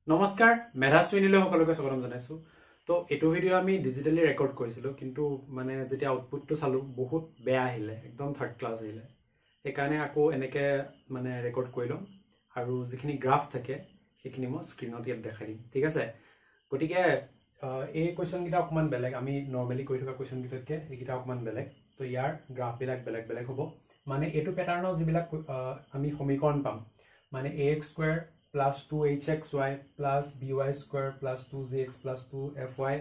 নমস্কাৰ মেধাস্বিনীলৈ সকলোকে স্বাগতম জনাইছো তো এইটো ভিডিও আমি ডিজিটালি ৰেকৰ্ড কৰিছিলো কিন্তু মানে যেতিয়া আউটপুটটো চালো বহুত বেয়া আহিলে একদম থাৰ্ড ক্লাছ আহিলে সেইকাৰণে আকৌ এনেকে মানে ৰেকৰ্ড কৰিলো আৰু যিখিনি গ্ৰাফ থাকে সেইখিনি মই স্ক্ৰীনত ইয়াত দেখাই দিম ঠিক আছে গতিকে এই কোৱেশ্চন কিটা অকমান বেলেগ আমি নৰমালি কৰি থকা কোৱেশ্চন কিটাতকে এইকিটা অকমান বেলেগ তো ইয়াৰ গ্ৰাফ বিলাক বেলেগ বেলেগ হ'ব মানে এইটো প্যাটাৰ্নৰ যিবিলাক আমি সমীকৰণ পাম মানে ax² plus 2hxy plus by square plus 2zx plus 2fy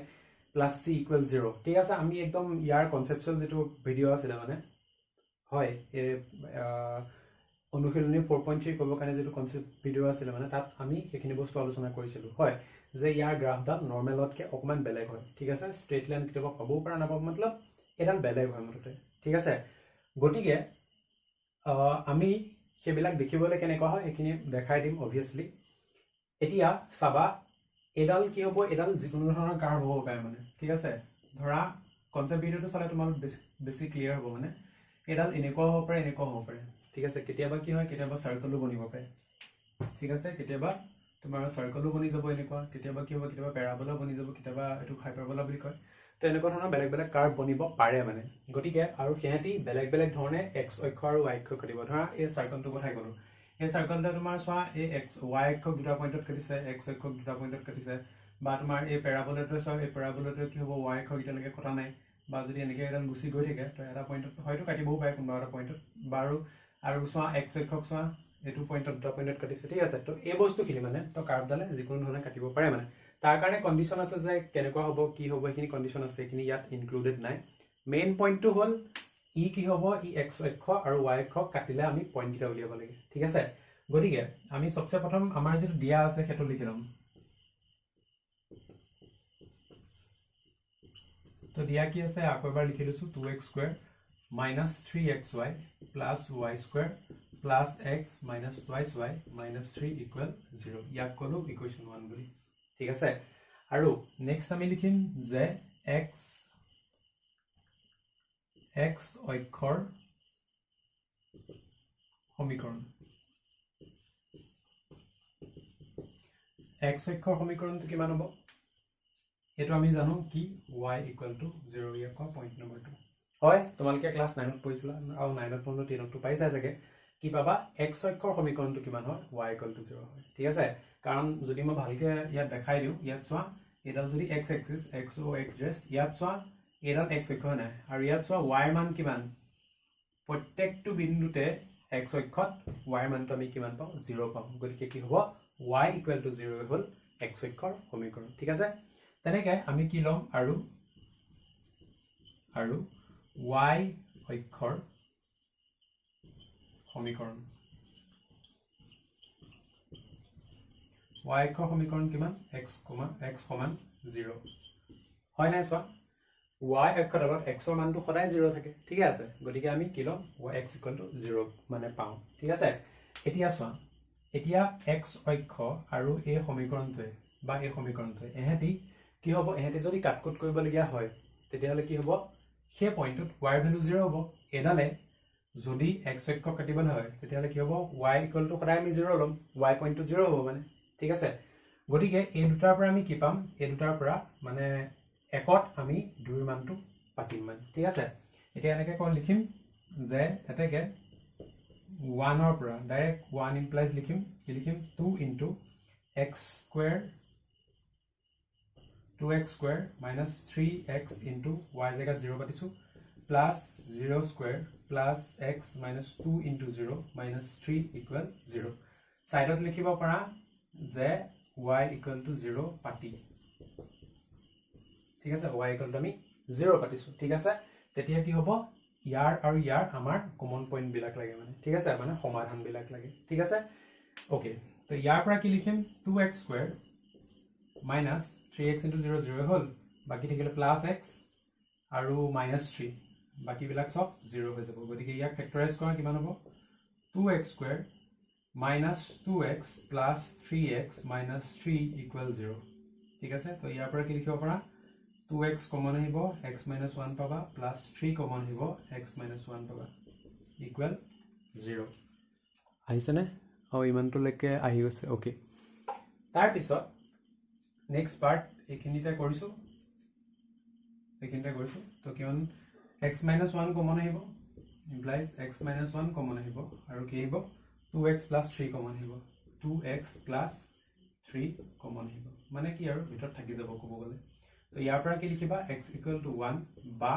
plus c equals 0 ঠিক আছে আমি একদম ইয়াৰ কনসেপচুয়াল যেটো ভিডিও আছিল মানে হয় অনুশীলনী 4.3 কৰিব কাৰণে যেটো কনসেপ্ট ভিডিও আছিল মানে তাত আমি সেইখিনি বস্তু আলোচনা কৰিছিলো হয় যে ইয়াৰ গ্ৰাফডাল নৰমালতকে অকমান বেলেগ হয় ঠিক আছে স্ট্ৰেট লাইন কিবা পাবও পৰা নাপাব মতলব এডাল বেলেগ হয় মতলব ঠিক আছে গটিকে আমি সেবিলাক দেখিবলৈ কেনেকুৱা হয় এখিনি দেখাই দিম obviously এতিয়া সাবা এডাল কি হ'ব এডাল যিকোনো ধৰণৰ কাৰ্ভ হ'ব পাৰে মানে ঠিক আছে ধৰা কনসেপ্ট ভিডিওটো চালে তোমাৰ বেছি ক্লিয়াৰ হ'ব মানে এডাল এনেকুৱা হ'ব পাৰে ঠিক আছে কেতিয়াবা কি হয় কেতিয়াবা সাৰ্কেলও বনিব পাৰে ঠিক আছে কেতিয়াবা তোমাৰ সাৰ্কেলও বনি যাব এনেকুৱা কেতিয়াবা কি হ'ব কেতিয়াবা প্যাৰাবোলা বনি যাব কেতিয়াবা এটো হাইপাৰবোলা বুলি কয় তো এনেকুৱা ধৰণৰ বেলেগ বেলেগ কাৰ্ভ বনিব পাৰে মানে গটিকে আৰু হেতি বেলেগ বেলেগ ধৰণে x অক্ষ আৰু y অক্ষ কাটিব ধৰা এই সাৰ্কেলটো কথাই গলো এই সাৰ্কেলটা তোমাৰ সোয়া এই x y অক্ষক দুটা পইণ্টত কাটিছে x অক্ষক দুটা পইণ্টত কাটিছে বা তোমাৰ এই প্যাৰাবোলাটো সোয়া এই প্যাৰাবোলাটো কি হ'ব y অক্ষক ইটালৈকে কটা নাই বা যদি এনেকে এডাল গুছি গৈ থাকে তো এটা পইণ্টত হয়তো কাটিবও পাৰে কোনবা এটা পইণ্টত বাৰু আৰু সোয়া x অক্ষক সোয়া এটো পইণ্টত দুটা পইণ্টত কাটিছে ঠিক আছে তো এই বস্তুখিনি মানে তো কাৰ্ভডালে যিকোনো ধৰণে কাটিব পাৰে মানে তাৰ কাৰণে কন্ডিশন আছে যে কেনেকুৱা হ'ব কি হ'ব এখিনি কন্ডিশন আছে এখিনি ইয়াত ইনক্লুডেড নাই মেইন পইণ্টটো হ'ল ই কি হ'ব ই x অক্ষ আৰু y অক্ষ কাটিলে আমি পইণ্ট কিটা উলিয়াব লাগে ঠিক আছে গটিকে আমি সবচে প্ৰথম আমাৰ যেটো দিয়া আছে হেতু লিখি লম তো দিয়া কি আছে আকৌ এবাৰ লিখি লৈছো 2x² minus 3xy plus y² plus x minus twice y minus 3 equal 0 ইয়াক কলো ইকুৱেশ্যন 1 বুলি ঠিক আছে আৰু নেক্সট আমি লিখিম যে x অক্ষৰ সমীকৰণ x অক্ষৰ সমীকৰণটো কিমান হ'ব এটো আমি জানো কি y equal to 0 ইয়াক পইণ্ট নম্বৰ 2 হয় তোমালকে ক্লাস 9 ত পঢ়িছিলা আৰু 9 ত পঢ়ো 10 ত পাইছা চাগে কি পাবা x অক্ষৰ সমীকৰণটো কিমান হয় y equal to 0 হয় ঠিক আছে কাৰণ যদি মই ভালকে ইয়াত দেখাই দিও ইয়াত সোয়া এডাল যদি x axis x o x dress ইয়াত সোয়া এডাল x অক্ষ নাই আৰু ইয়াত সোয়া y মান কিমান প্ৰত্যেকটো বিন্দুতে x অক্ষত y মানটো আমি কিমান পাও 0 পাও গতিকে কি হ'ব y equal to 0 হ'ল x অক্ষৰ সমীকৰণ ঠিক আছে তেনেকৈ আমি কি লম আৰু y অক্ষৰ সমীকৰণ y অক্ষৰ সমীকৰণ কিমান x সমান 0 হয় নাই সোয়া y অক্ষৰ লগত x ৰ মানটো সদায় 0 থাকে ঠিক আছে গতিকে আমি কি লম x equal to 0 মানে পাও ঠিক আছে এতিয়া সোয়া এতিয়া x অক্ষ আৰু এই সমীকৰণটোৱে বা এই সমীকৰণটোৱে এহেতি কি হ'ব এহেতি যদি কাটকুট কৰিব লগিয়া হয় তেতিয়াহলে কি হ'ব সেই পইণ্টত y ভ্যালু 0 হ'ব এডালে যদি x অক্ষ কাটিবল হয় তেতিয়াহলে কি হ'ব y equal to সদায় আমি 0 লম y পইণ্টটো 0 হ'ব মানে ঠিক আছে গটিকে এই দুটাৰ পৰা আমি কি পাম এই দুটাৰ পৰা মানে একত আমি দুইৰ মানটো পাতিম মানে ঠিক আছে এতিয়া এনেকে কোন লিখিম যে এটাকে 1 ৰ পৰা ডাইৰেক্ট 1 ইমপ্লাইজ লিখিম কি লিখিম 2 into x² 2x² minus 3x into y জায়গাত 0 পাতিছো plus 0² plus x minus 2 into 0 minus 3 equal 0 সাইডত লিখিব পাৰা যে y equal to 0 পাতি ঠিক আছে y equal to আমি 0 পাতিছো ঠিক আছে তেতিয়া কি হ'ব ইয়াৰ আৰু ইয়াৰ আমাৰ কমন পইণ্ট বিলাক লাগে মানে ঠিক আছে মানে সমাধান বিলাক লাগে ঠিক আছে ওকে তো ইয়াৰ পৰা কি লিখিম 2x² minus 3x into 0 0 হল বাকি থাকিলে plus x আৰু minus 3 বাকি বিলাক সব 0 হৈ যাব গতিকে ইয়াক ফেক্টৰাইজ কৰা কিমান হ'ব 2x² minus 2x plus 3x minus 3 equal 0 ঠিক আছে তো ইয়াৰ পৰা কি লিখিব পাৰা 2x কমন আহিব x minus 1 পাবা plus 3 কমন আহিব x minus 1 পাবা equal 0 আহিছে নে আৰু ইমানটো লৈকে আহি গৈছে ওকে তাৰ পিছত নেক্সট পাৰ্ট এইখিনিতে কৰিছো তো কিমান x - 1 কমন আহিব ইমপ্লাইজ x - 1 কমন আহিব আৰু কি আহিব 2x + 3 কমন আহিব 2x + 3 কমন আহিব মানে কি আৰু ভিতৰত থাকি যাব ক'ব গ'লে তো ইয়াৰ পৰা কি লিখিবা x = 1 বা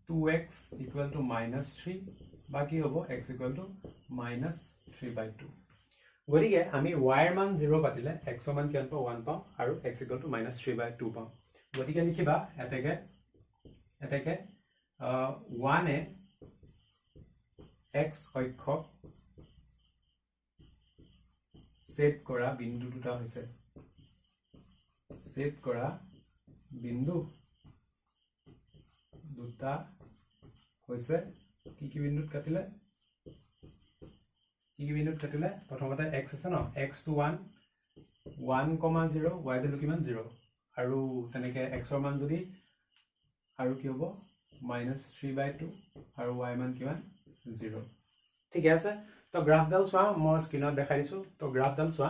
2x = -3 বা কি হ'ব x = -3/2 গতিকে আমি y এর মান 0 পাতিলে x এর মান কিমান পাও 1 পাও আৰু x = -3/2 পাও গতিকে লিখিবা এটাকে 1 এ x অক্ষক সেট কৰা বিন্দু দুটা হৈছে কি বিন্দুত কাটিলে প্ৰথমতে x আছে ন x to 1 1,0 y ভ্যালু কিমান 0 আৰু তেনেকে x এৰ মান যদি আৰু কি হ'ব -3/2 আৰু y মান কিমান 0 ঠিক আছে তো গ্ৰাফডাল চোৱা মই স্ক্ৰিনত দেখাই দিছো তো গ্ৰাফডাল চোৱা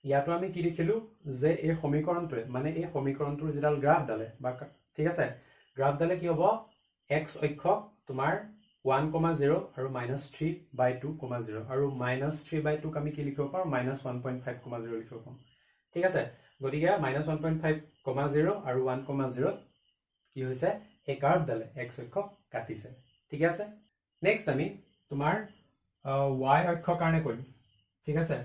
ইয়াতো আমি কি লিখিলো যে এই সমীকৰণটোৱে মানে এই সমীকৰণটোৰ যেডাল গ্ৰাফডালে বা ঠিক আছে গ্ৰাফডালে কি হ'ব x অক্ষক তোমাৰ 1,0 আৰু -3/2,0 আৰু -3/2 আমি কি লিখিব পাৰো -1.5,0 লিখিব পাৰো ঠিক আছে গতিকে -1.5,0 আৰু 1,0 কি হৈছে এই কাৰ্ভডালে x অক্ষক কাটিছে ঠিক আছে নেক্সট আমি তোমাৰ y অক্ষৰ কাৰণে কৰিম ঠিক আছে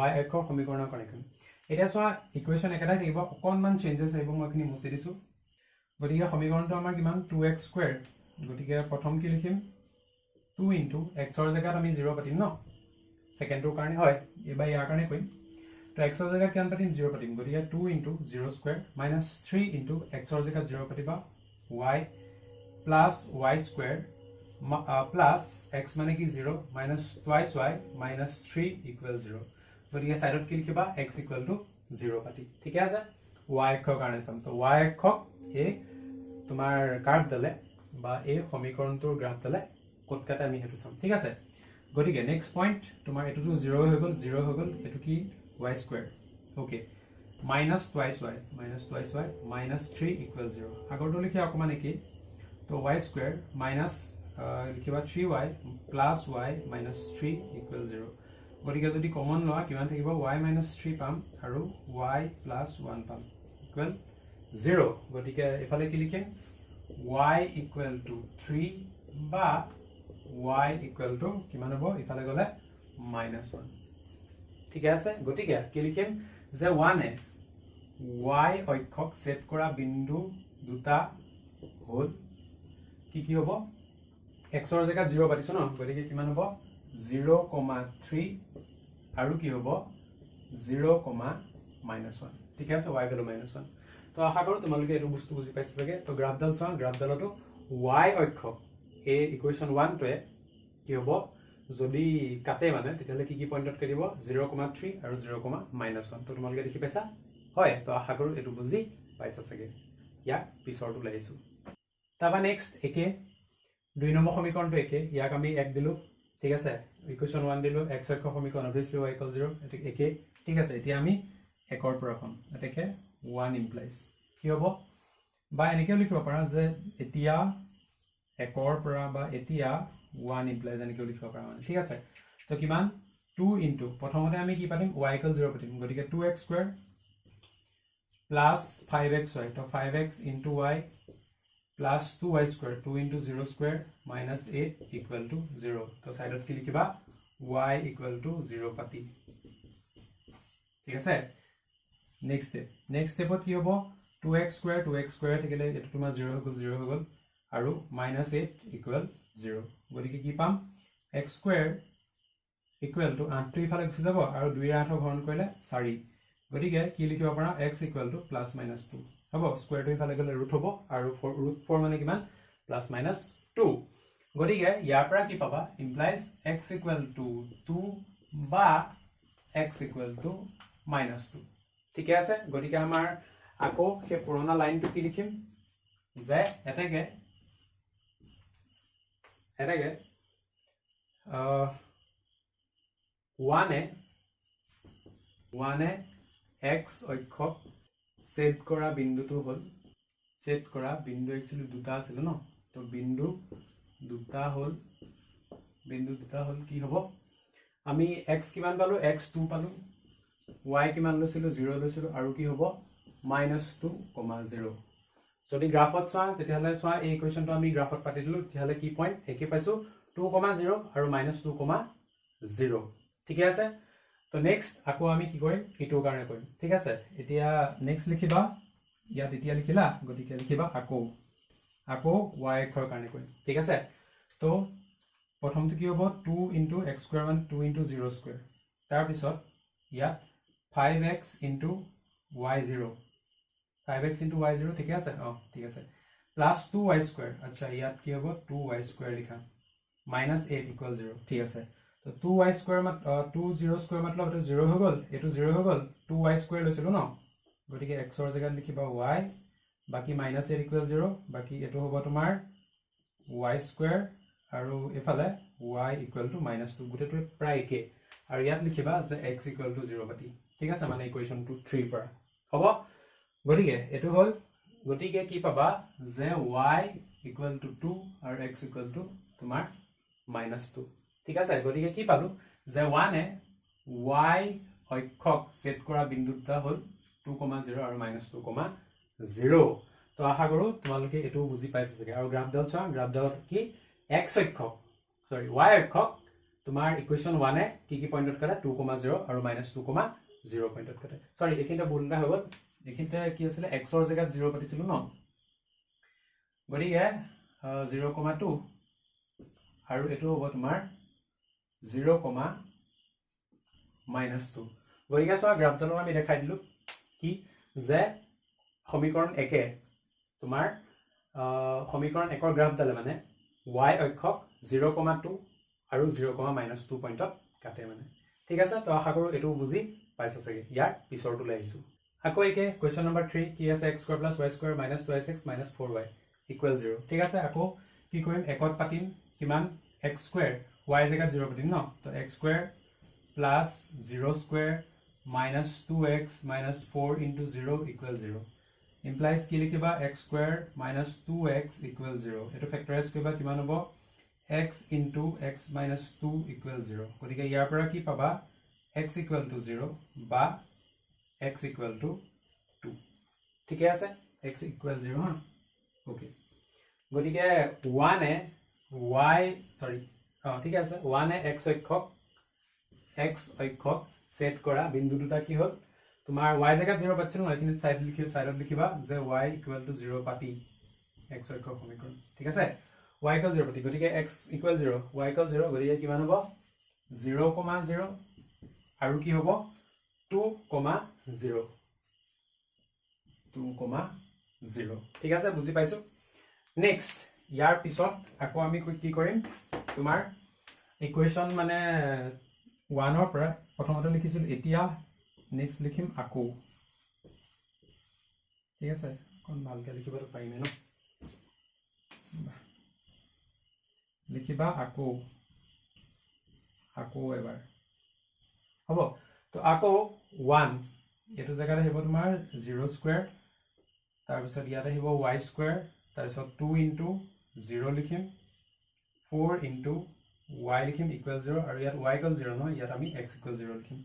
y অক্ষৰ সমীকৰণৰ কাৰণে কৰিম এটা চোৱা ইকুৱেশ্যন একেটাই থাকিব অকনমান চেঞ্জেছ আহিব মই এখিনি মুছি দিছো গতিকে সমীকৰণটো আমাৰ কিমান 2x² গতিকে প্ৰথম কি লিখিম 2 * x ৰ জায়গাত আমি 0 পাতিম ন সেকেন্ডৰ কাৰণে হয় এবাৰ ইয়াৰ কাৰণে কৰিম তো x ৰ জায়গাত কিমান পাতিম 0 পাতিম গতিকে 2 * 0² - 3 * x ৰ জায়গাত 0 পাতিবা y plus y² plus x মানে কি 0 minus twice y minus 3 equal 0 গতিকে সাইডত কি লিখিবা x equal to 0 পাতি ঠিক আছে y অক্ষৰ কাৰণে চাম তো y অক্ষক এই তোমাৰ কাৰ্ভ দালে বা এই সমীকৰণটোৰ গ্ৰাফ দালে কত কাটা আমি হেতু চাম ঠিক আছে গতিকে নেক্সট পইণ্ট তোমাৰ এটুটো 0 হৈ গল এটু কি y² okay minus twice y minus 3 equal 0 আগৰটো লিখি অকমান কি তো y² minus লিখিবা 3y plus y minus 3 equal 0 গতিকে যদি কমন লওয়া কিমান থাকিব y minus 3 পাম আৰু y plus 1 পাম equal 0 গতিকে এফালে কি লিখিম y equal to 3 বা y equal to কিমান হ'ব ইফালে গলে -1 ঠিক আছে গতিকে কি লিখিম যে 1 এ y অক্ষক সেট কৰা বিন্দু দুটা হল কি হ'ব x ৰ জায়গাত 0 পাতিছো ন গতিকে কিমান হ'ব 0,3 আৰু কি হ'ব 0,-1 ঠিক আছে y ভ্যালু -1 তো আশা কৰো তোমালোকে এটো বস্তু বুজি পাইছা চাগে তো গ্ৰাফডাল চোৱা গ্ৰাফডালটো y অক্ষক এই ইকুৱেশ্যন 1 টোৱে কি হ'ব যদি কাটে মানে তেতিয়ালে কি পইণ্টত কাটিব 0,3 আৰু 0,-1 তো তোমালোকে দেখি পাইছা হয় তো আশা কৰো এটো বুজি পাইছা চাগে ইয়াক পিছৰটো লাইছো তাবা নেক্সট একে 2 নম্বৰ সমীকৰণটো একে ইয়াক আমি 1 দিলো ঠিক আছে ইকুৱেশ্যন 1 দিলো x অক্ষৰ সমীকৰণ obviously y = 0 এটো একে ঠিক আছে এতিয়া আমি 1 ৰ পৰা পাম এটাকে 1 ইমপ্লাইজ কি হ'ব বা এনেকৈ লিখিব পাৰা যে এতিয়া 1 ৰ পৰা বা এতিয়া 1 ইমপ্লাইজ এনেকৈ লিখিব পাৰা মানে ঠিক আছে তো কিমান 2 * প্ৰথমতে আমি কি পাতিম y = 0 পাতিম গতিকে 2x² plus 5xy তো 5x into y plus 2y² 2 into 0² minus 8 equal to 0 তো সাইডত কি লিখিবা y equal to 0 পাতি ঠিক আছে নেক্সট স্টেপত কি হ'ব 2x² থাকিলে এটো তোমাৰ 0 হৈ গল আৰু -8 equal 0 গতিকে কি পাম x² equal to 8 টো ইফালে গুচি যাব আৰু 2 ৰ 8 হৰণ কৰিলে 4 গতিকে কি লিখিব পাৰা x equal to +-2 হ'ব স্কয়াৰ টো ইফালে গলে ৰুট হ'ব আৰু √4 মানে কিমান +-2 গতিকে ইয়াৰ পৰা কি পাবা ইমপ্লাইজ x equal to 2 বা x equal to -2 ঠিক আছে গতিকে আমাৰ আকৌ সেই পুৰণা লাইনটো কি লিখিম যে এটাকে 1 এ 1 এ x অক্ষক সেট কৰা বিন্দুটো হল সেট কৰা বিন্দু একচুয়ালি দুটা আছিল ন তো বিন্দু দুটা হল কি হ'ব আমি x কিমান পালো x2 পালো y কিমান লৈছিলো 0 লৈছিলো আৰু কি হ'ব -2,0 যদি গ্ৰাফত চোৱা তেতিয়াহলে চোৱা এই ইকুৱেশনটো আমি গ্ৰাফত পাতি দিলো তেতিয়াহলে কি পইণ্ট একে পাইছো 2,0 আৰু -2,0 ঠিকে আছে তো নেক্সট আকৌ আমি কি কৰিম ইটোৰ কাৰণে কৰিম ঠিক আছে এতিয়া নেক্সট লিখিবা ইয়াত এতিয়া লিখিলা গতিকে লিখিবা আকৌ y অক্ষৰ কাৰণে কৰিম ঠিক আছে তো প্ৰথমটো কি হ'ব 2 * x² মানে 2 * 0² তাৰ পিছত ইয়াত 5x * y0 5x * y0 ঠিক আছে ঠিক আছে প্লাস 2y² আচ্ছা ইয়াত কি হ'ব 2y² লিখা -8 = 0 ঠিক আছে তো 2y² 2 मतलब এটো 0 হৈ গল এটো 0 হৈ গল 2y² লৈছিলো ন গতিকে x ৰ জায়গাত লিখিবা y বাকি -8 = 0 বাকি এটো হ'ব তোমাৰ y² আৰু এফালে y = -2 গুটেটো প্ৰায় একে আৰু ইয়াত লিখিবা যে x = 0 পাতি ঠিক আছে মানে ইকুৱেশন 3 পৰা হ'ব গতিকে এটো হল গতিকে কি পাবা যে y = 2 আৰু x = তোমাৰ -2 ঠিক আছে গতিকে কি পালো যে 1 এ y অক্ষক সেট কৰা বিন্দু দুটা হল 2,0 আৰু -2,0 তো আশা কৰো তোমালোকে এটো বুজি পাইছা চাগে আৰু গ্ৰাফডাল চোৱা গ্ৰাফডালত কি x অক্ষক সৰি y অক্ষক তোমাৰ ইকুৱেশন 1 এ কি পইণ্টত কাটে 2,0 আৰু -2,0 পইণ্টত কাটে সৰি এখিনটা ভুলটা হৈ গল এখিনতে কি আছিল x ৰ জায়গাত 0 পাতিছিলো ন গৰিয়ে 0,2 আৰু এটো হ'ব তোমাৰ 0, -2 গৰিকে চোৱা গ্ৰাফডালত আমি দেখাই দিলো কি যে সমীকৰণ 1 এ তোমাৰ সমীকৰণ 1 ৰ গ্ৰাফডালে মানে y অক্ষক 0,2 আৰু 0,-2 পইণ্টত কাটে মানে ঠিক আছে তো আশা কৰো এটো বুজি পাইছা চাগে ইয়াৰ পিছৰটো লৈ আহিছো আকৌ একে কোৱেশ্চন নম্বৰ 3 কি আছে x² + y² - 2x - 4y = 0 ঠিক আছে আকৌ কি কৰিম একত পাতিম কিমান x² y জায়গাত 0 পাতিম ন তো x² + 0² - 2x - 4 * 0 = 0 implies কি লিখিবা x² - 2x = 0 এটো ফেক্টৰাইজ কৰিবা কিমান হ'ব x * x - 2 = 0 গতিকে ইয়াৰ পৰা কি পাবা x = 0 বা x = 2 ঠিক আছে x = 0 হা ওকে গতিকে 1 এ y সৰি ঠিক আছে 1 এ x অক্ষক সেট কৰা বিন্দু দুটা কি হল তোমাৰ y জায়গাত 0 পাচ্ছিল ন এখিনি সাইডত লিখিবা যে y = 0 পাতি x অক্ষক সমীকৰণ ঠিক আছে y = 0 পাতি গতিকে x = 0 y = 0 গতিকে কিমান হ'ব 0,0 আৰু কি হ'ব 2,0 ঠিক আছে বুজি পাইছো নেক্সট ইয়াৰ পিছত আকৌ আমি কি কৰিম তোমাৰ ইকুৱেশন মানে 1 ৰ পৰা প্ৰথমতে লিখিছিল এতিয়া নেক্সট লিখিম আকৌ ঠিক আছে কোন ভালকে লিখিবলৈ পাৰিমে ন লিখিবা আকৌ এবাৰ হ'ব তো আকৌ 1 এটো জায়গাত আহিব তোমাৰ 0² তাৰ পিছত ইয়াত আহিব y² তাৰ পিছত 2 * 0 লিখিম 4 * y লিখিম = 0 আৰু ইয়াত y = 0 ন ইয়াত আমি x = 0 লিখিম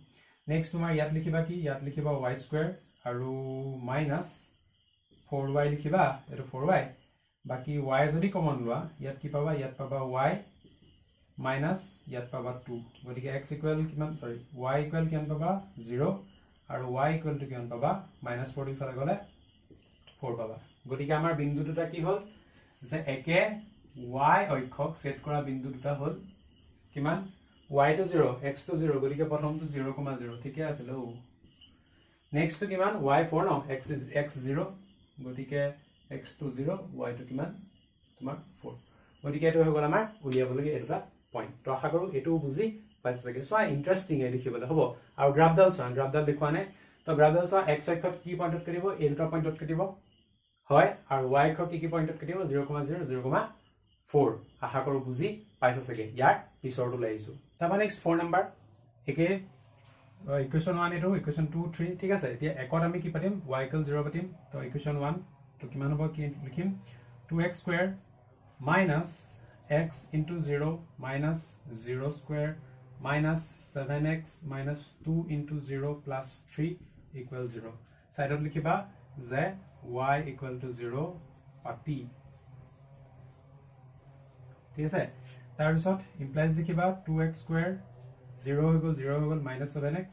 নেক্সট তোমাৰ ইয়াত লিখিবা কি ইয়াত লিখিবা y² আৰু -4y লিখিবা এটো 4y বাকি y যদি কমন লোৱা ইয়াত কি পাবা ইয়াত পাবা y মাইনাস ইয়াত পাবা 2 গতিকে x = কিমান সৰি y = কিমান পাবা 0 আৰু y = কিমান পাবা -4 ইফালে গলে 4 পাবা গতিকে আমাৰ বিন্দু দুটা কি হল যে একে y অক্ষক সেট কৰা বিন্দু দুটা হল কিমান y টো 0 x টো 0 গতিকে প্ৰথমটো 0,0 ঠিকে আছিল নেক্সট টো কিমান y4 ন x 0 গতিকে x টো 0 y টো কিমান তোমাৰ 4 গতিকে এটো হৈ গল আমাৰ উলিয়াবলগি এটা পইণ্ট তো আশা কৰো এটো বুজি পাইছা চাগে সো ইন্টাৰেষ্টিং এ লিখিবলৈ হ'ব আৰু গ্ৰাফডাল দেখুৱা নাই তো গ্ৰাফডাল চোৱা x অক্ষত কি পইণ্টত কাটিব এই দুটা পইণ্টত কাটিব হয় আৰু y অক্ষত কি পইণ্টত কাটিব 0,0 0,4 আশা কৰো বুজি পাইছা চাগে ইয়াৰ পিছৰটো লৈ আহিছো তাৰপা নেক্সট 4 নম্বৰ একে ইকুৱেশ্যন 1 এটো ইকুৱেশ্যন 2 3 ঠিক আছে এতিয়া একত আমি কি পাতিম y = 0 পাতিম তো ইকুৱেশ্যন 1 তো কিমান হ'ব কি লিখিম 2x square minus x into 0 minus 0 square minus 7x minus 2 into 0 plus 3 equal 0 সাইডত লিখিবা যে y = 0 পাতি ঠিক আছে তাৰ পিছত ইমপ্লাইজ লিখিবা 2x square 0 হৈ গ'ল minus 7x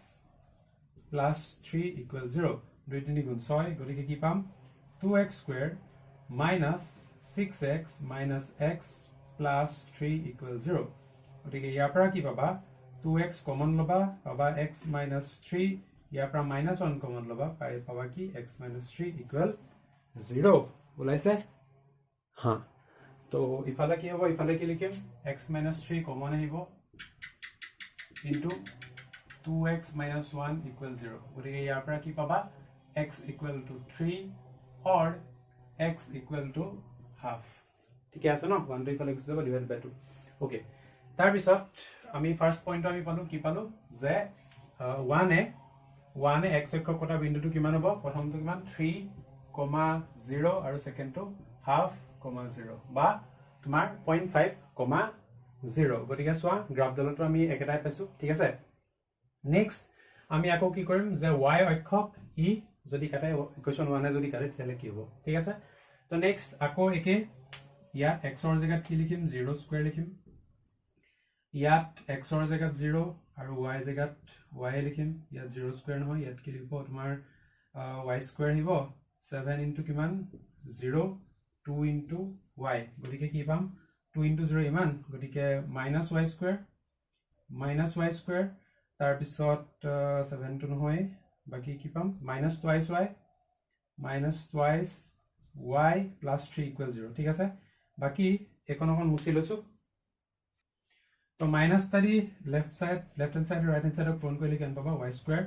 plus 3 equal 0 2 3 গুণ 6 গতিকে কি পাম 2x square minus 6x minus x plus 3 equal 0 গতিকে ইয়াৰ পৰা কি পাবা 2x কমন লবা পাবা x minus 3 ইয়াৰ পৰা minus 1 কমন লবা পাবা কি x minus 3 equal 0 ওলাইছে হা তো ইফালে কি হ'ব ইফালে কি লিখিম x minus 3 কমন আহিব into 2x minus 1 equal 0 গতিকে ইয়াৰ পৰা কি পাবা x equal to 3 or x equal to half ঠিক আছে ন 1 to ইফালে গুচি যাব divided by 2 ওকে তাৰ পিছত আমি ফাৰ্স্ট পইণ্ট আমি পালো কি পালো যে 1 এ x অক্ষ কটা বিন্দুটো কিমান হ'ব প্ৰথমটো কিমান 3, 0 আৰু সেকেন্ডটো half, 0 বা তোমাৰ 0.5, 0 গতিকে চোৱা গ্ৰাফডালটো আমি একেটাই পাইছো ঠিক আছে নেক্সট আমি আকৌ কি কৰিম যে y অক্ষক ই যদি কাটে ইকুৱেশ্যন 1 এ যদি কাটে তেলে কি হ'ব ঠিক আছে তো নেক্সট আকৌ একে ইয়াত x ৰ জায়গাত কি লিখিম 0 স্কয়াৰ লিখিম ইয়াত x ৰ জায়গাত 0 আৰু y জায়গাত y লিখিম ইয়াত 0 স্কয়াৰ নহয় ইয়াত কি লিখিব তোমাৰ y স্কয়াৰ আহিব 7 ইনটু কিমান 0 2 ইনটু y গতিকে কি পাম 2 into 0 ইমান গতিকে minus y square তাৰ পিছত 7 টো নহয় বাকি কি পাম minus twice y plus 3 equal 0 ঠিক আছে বাকি এখন মুছি লৈছো তো minus তাৰি left hand side right hand side পূৰণ কৰিলে কেন পাবা y square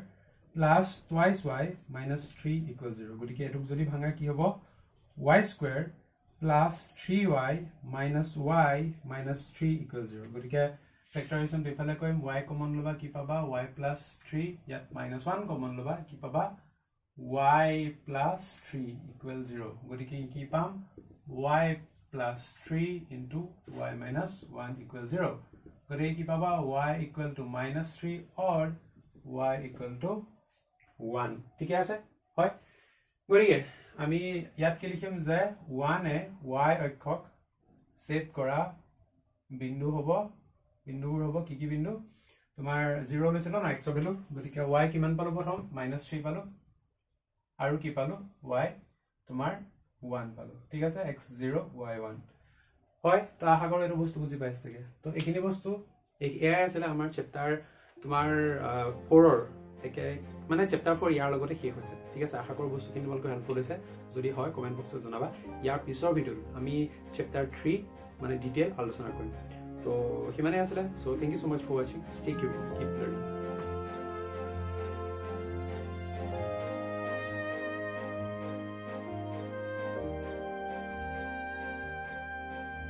plus twice y minus 3 equal 0 গতিকে এটুক যদি ভাঙা কি হ'ব y square plus 3y minus y minus 3 equal 0 গতিকে ফ্যাক্টৰাইজেশ্যন বেফালে কৰিম y কমন লবা কি পাবা y plus 3 ইয়াত minus 1 কমন লবা কি পাবা y plus 3 equal 0 গতিকে কি পাম y plus 3 into y minus 1 equal 0 গতিকে কি পাবা y equal to minus 3 or y equal to 1 ঠিক আছে হয় গতিকে আমি ইয়াত কি লিখিম যে 1 এ y অক্ষক সেট কৰা বিন্দুবোৰ হ'ব কি বিন্দু তোমাৰ 0 লৈছিল না x ভ্যালু গতিকে y কিমান পালো প্ৰথম -3 পালো আৰু কি পালো y তোমাৰ 1 পালো ঠিক আছে x0 y1 হয় তো আশা কৰো এই বস্তু বুজি পাইছে চাগে তো এইখিনি বস্তু এআই আছিল আমাৰ চেপ্টাৰ তোমাৰ 4 ৰ একে মানে চেপ্টাৰ 4 ইয়াৰ লগতে শেষ হৈছে ঠিক আছে আশা কৰো বস্তুখিনি তোমালোকৰ হেল্পফুল হৈছে যদি হয় কমেন্ট বক্সত জনাবা ইয়াৰ পিছৰ ভিডিঅ'ত আমি চেপ্টাৰ 3 মানে ডিটেইল আলোচনা কৰিম তো হিমানে আছিল so thank you so much for watching stay curious keep learning